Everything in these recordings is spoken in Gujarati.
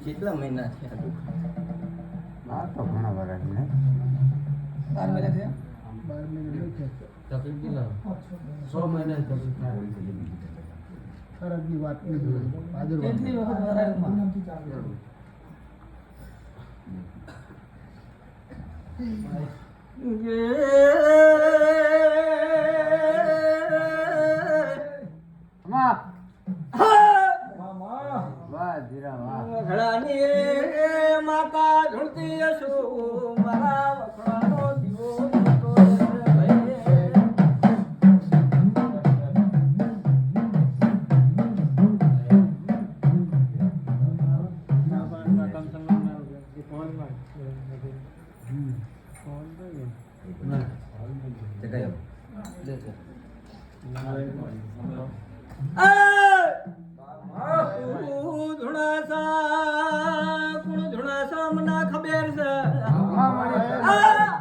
કેટલા મહિના થયા? આ તો ઘણા વર્ષ ને 12 મહિના થયા. 12 મહિના તકલીફ કેટલા? 6 મહિના તકલીફ થાય. ખરાબની વાત નહીં. કેટલી વખત વરાળમાં? માતા ધૂળતી હશું મારા વખણાનો દીવો જતો રહે.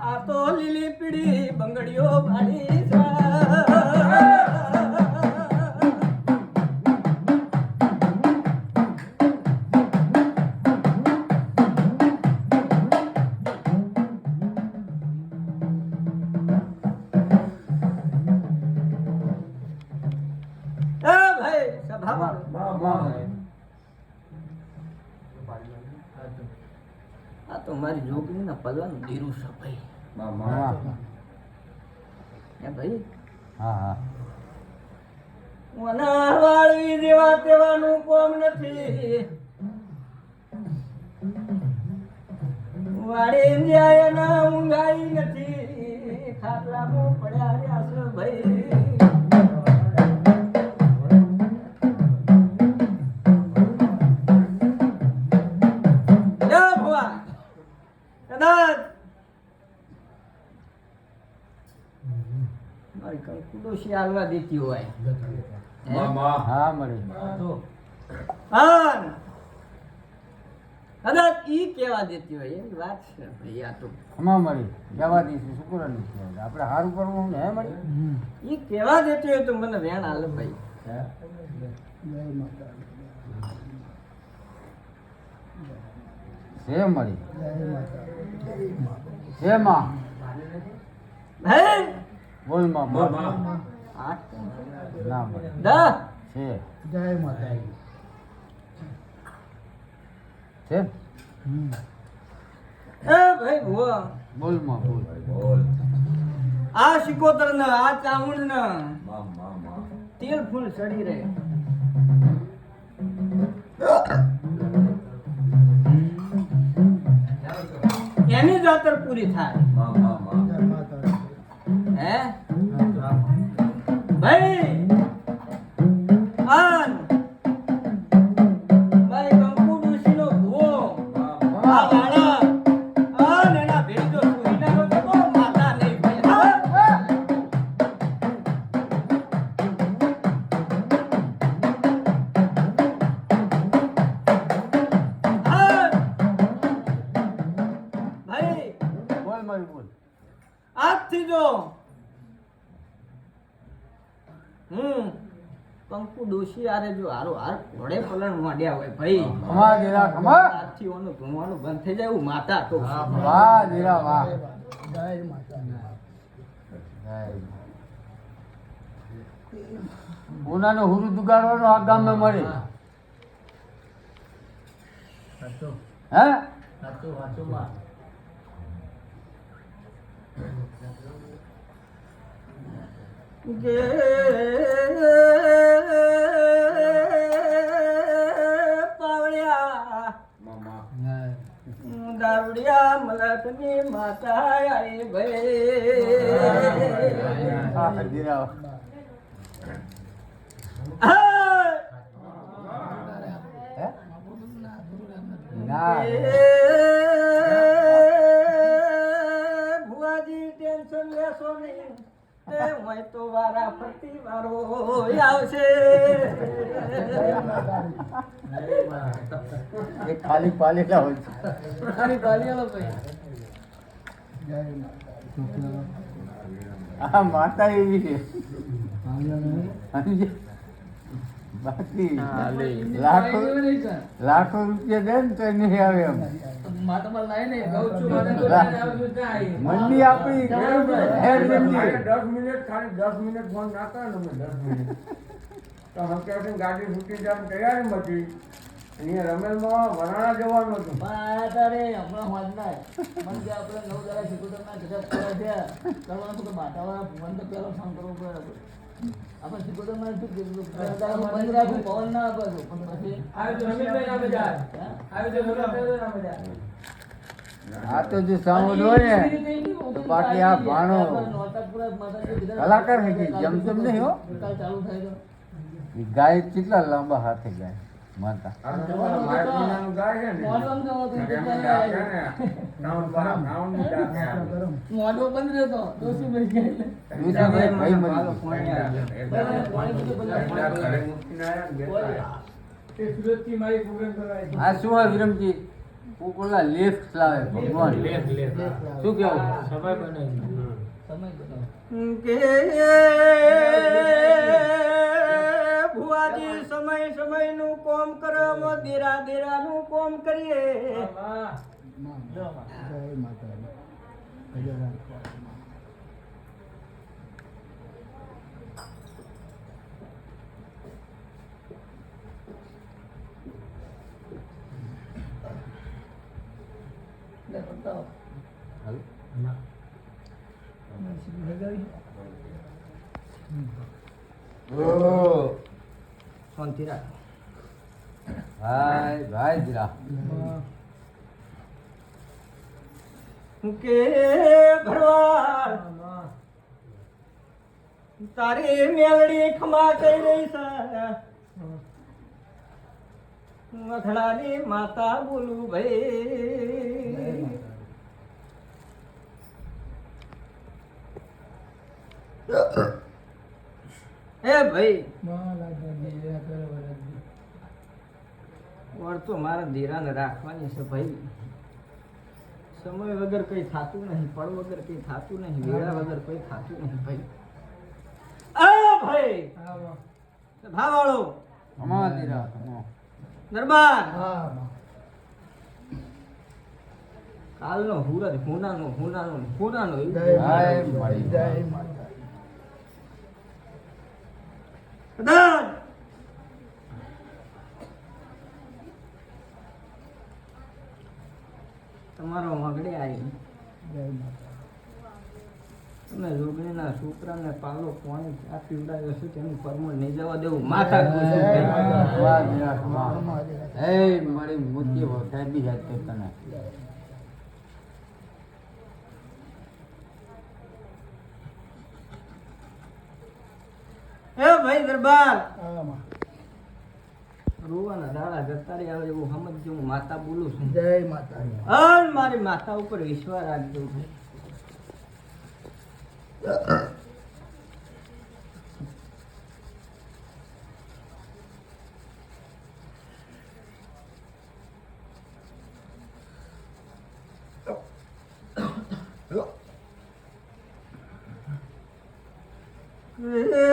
આ તો લીલી પીળી બંગડીઓ ભાડી છે. ભાઈ સભામાં આ તો મારી જોગણી ના પગલાનું ધીરું છે ભાઈ. હે ભાઈ? હા હા ઓના વાળવી જેવા તેવાનું કોમ નથી. વાળી જાય ના ઊંઘાઈ નથી. ખાટલામાં પડ્યા રહ્યા છે ભાઈ. મારી કંકુડોશી હાલવા દેતી હોય હા મળી કદાચ ઈ કેવા દેતી હોય એની વાત છે ભાઈ. આ તો હમા મળી જવા દઈશું શુક્ર નથી આપણે સારું કરવું ને હે મળી ઈ કેવા દેતી હોય તો મને વેણ હાલે ભાઈ. જય માતા છે મળી જય માતા છે માં ભાઈ બોલ માં બોલ આ ના મળી દા છે જય માતા છે એ ભાઈ ભુવા બોલ માં બોલ આ શિકોતર ને આ ચામુંડ ને તેલ ફૂલ ચડી રહે. એની જાતર પૂરી થાય. જય માતા હે ભાઈ? આન ભાઈ કંકુ ડોશીનો ભૂવો આ વાળા આન એના ભેજો સુહીનાનો તો માતા નહીં ભાઈ. ભાઈ બોલ મળી બોલ આજથી જો કંકુ ડોશી આરે જો હારો હાર ઘોડે પલણ માંડ્યા હોય ભાઈ. ખમા દેરા ખમા આજથી ઓનું ધૂણવાનું બંધ થઈ જાય એવું માતા તો વાહ દેરા વાહ જય માતા ઉનાનો હુરુ દુગાડવાનો આ ગામમાં મળે હે ગે પાવળિયા દાવડિયા મલકની માતા આઈ ભાઈ. હા દેરા હે ના ભુવાજી ટેન્શન લેશો નહીં. હોય તો વારા ફરતી વારો આવશે. એ ખાલી પાલેલા હોય છે ખાલી ગાલીઓ ભાઈ. જય માતા આ માતા એવી છે સમજે બાકી હા, લે. લાખો લાખો રૂપિયા દે ને તો નહીં આવે એમ મંડી આપણી હેડ મંડી 10 મિનિટ ખાલી 10 મિનિટ ફોન નાખતા ને અમે 10 મિનિટ તો હમ કહે છે ગાડી છૂટી જવાની તૈયારી હતી અહીંયા રમેલમાં વરાણા જવાનું હતું આ તો જો સાઉન્ડ હોય ને તો બાકી આ ભાણો કલાકાર હે કે જમજમ નહીં હો એ ગાય કેટલા લાંબા હાથે ગાય માતા આ તો તમારા માયકીનાનું ગાય છે ને એમ ડાકે ને નાઉન ની ડાકે ભાઈ મરી ગયો. ઘરે મૂકીને આયા ને બેઠા. આ શું આ વિરમજી કોકોલા લેખ લાવે ભગવાન શું કેવું કે ભુવાજી સમય નું કોમ કરે દેરા નું કોમ કરીએ જય માતાજી ગજાનન. શાંતિ રાખ ભાઈ ભાઈ જીરા કે ભરવાડ તારી મેલડી ખમા કઈ રહી છે અથડાની માતા બોલું ભાઈ એ ભાઈ વળ તો મારા ધીરાને રાખવાની છે ભાઈ સમય વગર કઈ થાતું નહીં પળ વગર કઈ થાતું નહીં વેળા વગર કઈ થાતું નહીં ભાઈ આ ભાઈ ભાવાળો અમા જીરા દરબાર હા કાલનો હુરજ હુનાનો જય માતાજી. જય માતાજી. કદાચ તમારો મગડે આવી જય માતાજી. તમે જોગણીના છોકરાને પાલો પાણી આ પીવડાવ્યો છે તેનું પરમણ નહીં જવા દેવું માથા કૂશું જય ભાઈ. માતાજી. વાહ જીરા વાહ. માતાજી. એ મારી મૂર્તિ વધારે બી જાત તો તને એ ભાઈ દરબાર હા માં. રોવાના દાડા જતા રહ્યા આવે એવું સમજજો હું માતા બોલું છું જય માતાજી. અને મારી માતા ઉપર વિશ્વાસ રાખજો ભાઈ